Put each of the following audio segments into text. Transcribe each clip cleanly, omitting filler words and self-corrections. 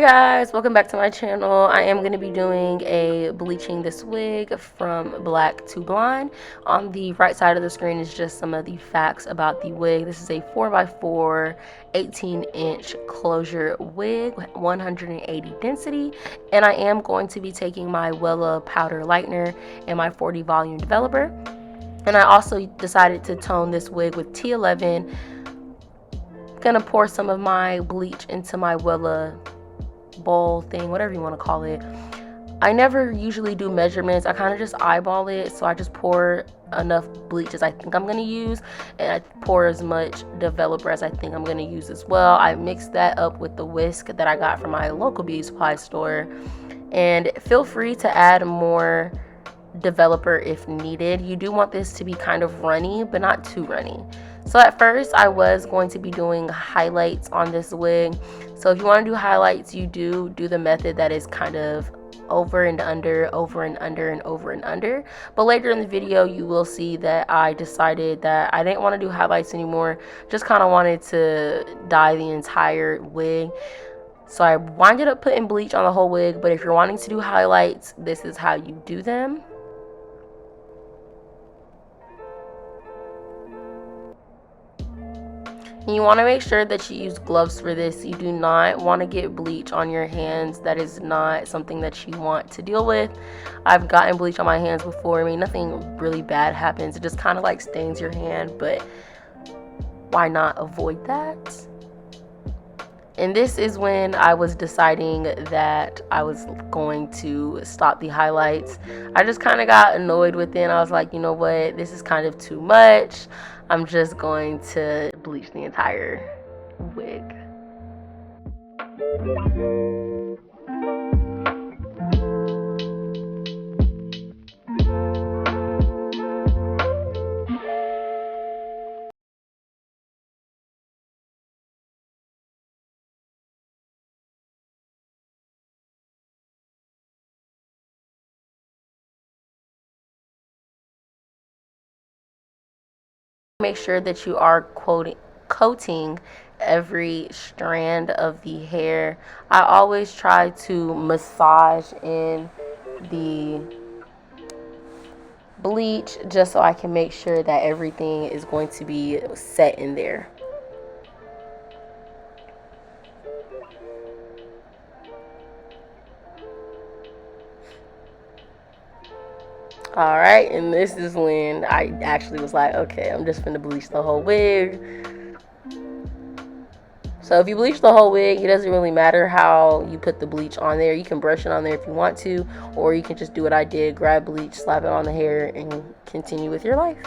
Hey guys, welcome back to my channel. I am going to be doing a bleaching this wig from black to blonde. On the right side of the screen is just some of the facts about the wig. This is a 4x4 18-inch closure wig, 180 density, and I am going to be taking my Wella powder lightener and my 40 volume developer. And I also decided to tone this wig with T11. Gonna pour some of my bleach into my Wella bowl thing, whatever you want to call it. I never usually do measurements. I kind of just eyeball it, so I just pour enough bleach as I think I'm going to use, and I pour as much developer as I think I'm going to use as well. I mix that up with the whisk that I got from my local beauty supply store, and feel free to add more developer if needed. You do want this to be kind of runny, but not too runny. So at first I was going to be doing highlights on this wig. So if you want to do highlights, you do the method that is kind of over and under, over and under, and over and under. But later in the video, you will see that I decided that I didn't want to do highlights anymore. Just kind of wanted to dye the entire wig. So I winded up putting bleach on the whole wig. But if you're wanting to do highlights, this is how you do them. You want to make sure that you use gloves for this. You do not want to get bleach on your hands. That is not something that you want to deal with. I've gotten bleach on my hands before. I mean, nothing really bad happens. It just kind of like stains your hand, but why not avoid that? And this is when I was deciding that I was going to stop the highlights. I just kind of got annoyed with it, and I was like, you know what, this is kind of too much. I'm just going to bleach the entire wig. Make sure that you are coating every strand of the hair. I always try to massage in the bleach just so I can make sure that everything is going to be set in there. Alright, and this is when I actually was like, okay, I'm just gonna bleach the whole wig. So if you bleach the whole wig, it doesn't really matter how you put the bleach on there. You can brush it on there if you want to, or you can just do what I did, grab bleach, slap it on the hair, and continue with your life.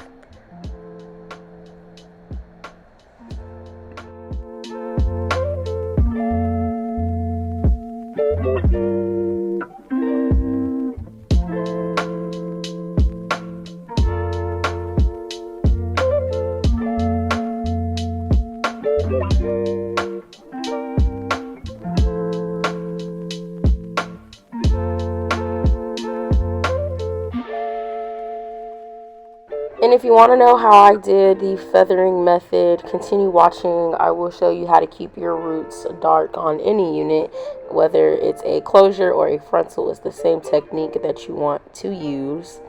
And if you want to know how I did the feathering method, continue watching. I will show you how to keep your roots dark on any unit, whether it's a closure or a frontal. It's the same technique that you want to use.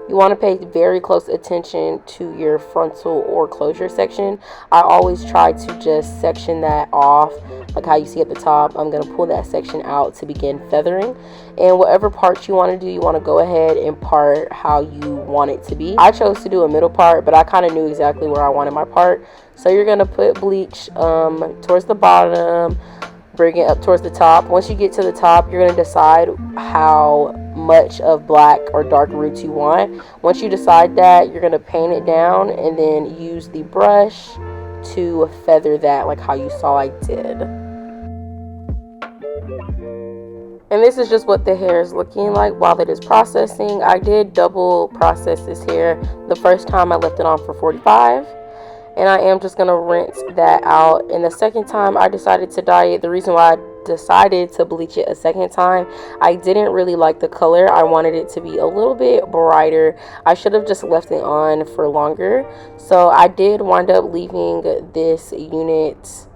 You want to pay very close attention to your frontal or closure section. I always try to just section that off, like how you see at the top. I'm going to pull that section out to begin feathering. And whatever parts you want to do, you want to go ahead and part how you want it to be. I chose to do a middle part, but I kind of knew exactly where I wanted my part. So you're going to put bleach towards the bottom, bring it up towards the top. Once you get to the top, you're going to decide how much of black or dark roots you want. Once you decide that, you're going to paint it down and then use the brush to feather that like how you saw I did. And this is just what the hair is looking like while it is processing. I did double process this hair. The first time I left it on for 45. And I am just going to rinse that out. And the second time I decided to dye it, the reason why I decided to bleach it a second time, I didn't really like the color. I wanted it to be a little bit brighter. I should have just left it on for longer. So I did wind up leaving this unit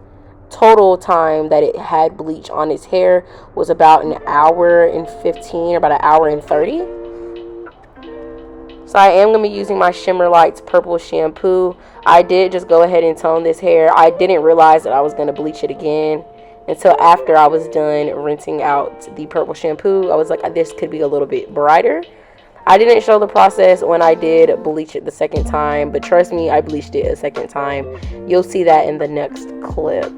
total time that it had bleach on its hair was about an hour and 15 or about an hour and 30. So I am going to be using my Shimmer Lights purple shampoo. I did just go ahead and tone this hair. I didn't realize that I was going to bleach it again until after I was done rinsing out the purple shampoo. I was like, this could be a little bit brighter. I didn't show the process when I did bleach it the second time, but trust me, I bleached it a second time. You'll see that in the next clip.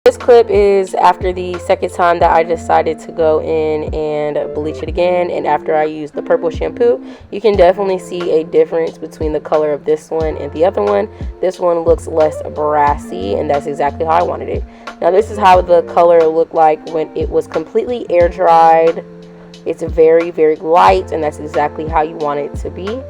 This clip is after the second time that I decided to go in and bleach it again, and after I used the purple shampoo. You can definitely see a difference between the color of this one and the other one. This one looks less brassy, and that's exactly how I wanted it. Now this is how the color looked like when it was completely air dried. It's very, very light, and that's exactly how you want it to be.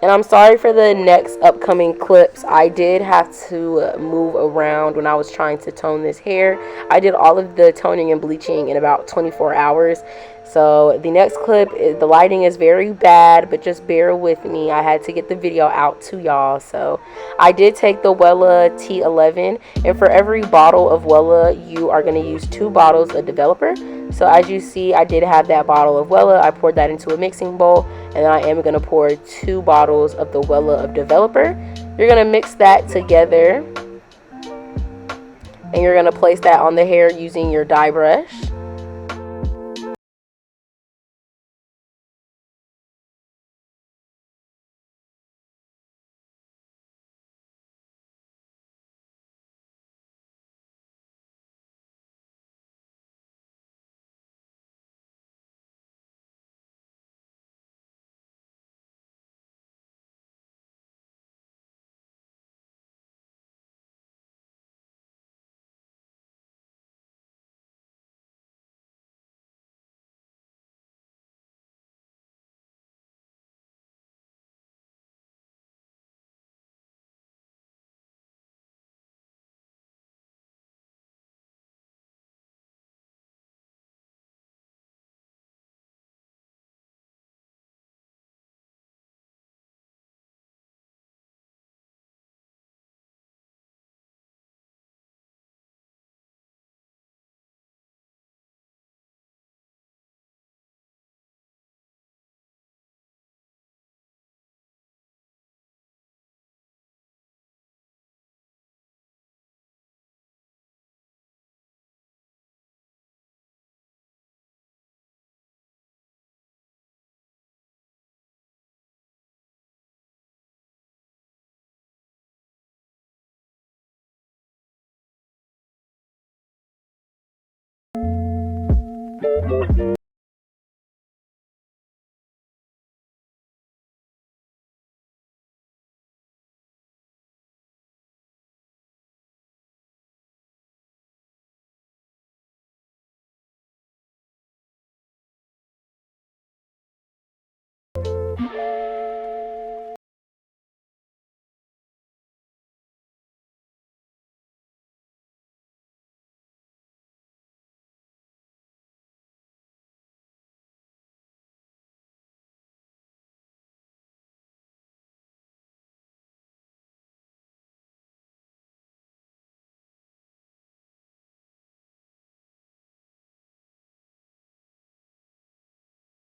And I'm sorry for the next upcoming clips. I did have to move around when I was trying to tone this hair. I did all of the toning and bleaching in about 24 hours. So the next clip, the lighting is very bad, but just bear with me. I had to get the video out to y'all. So I did take the Wella T11, and for every bottle of Wella, you are going to use 2 bottles of developer. So as you see, I did have that bottle of Wella. I poured that into a mixing bowl, and I am going to pour 2 bottles of the Wella of developer. You're going to mix that together, and you're going to place that on the hair using your dye brush.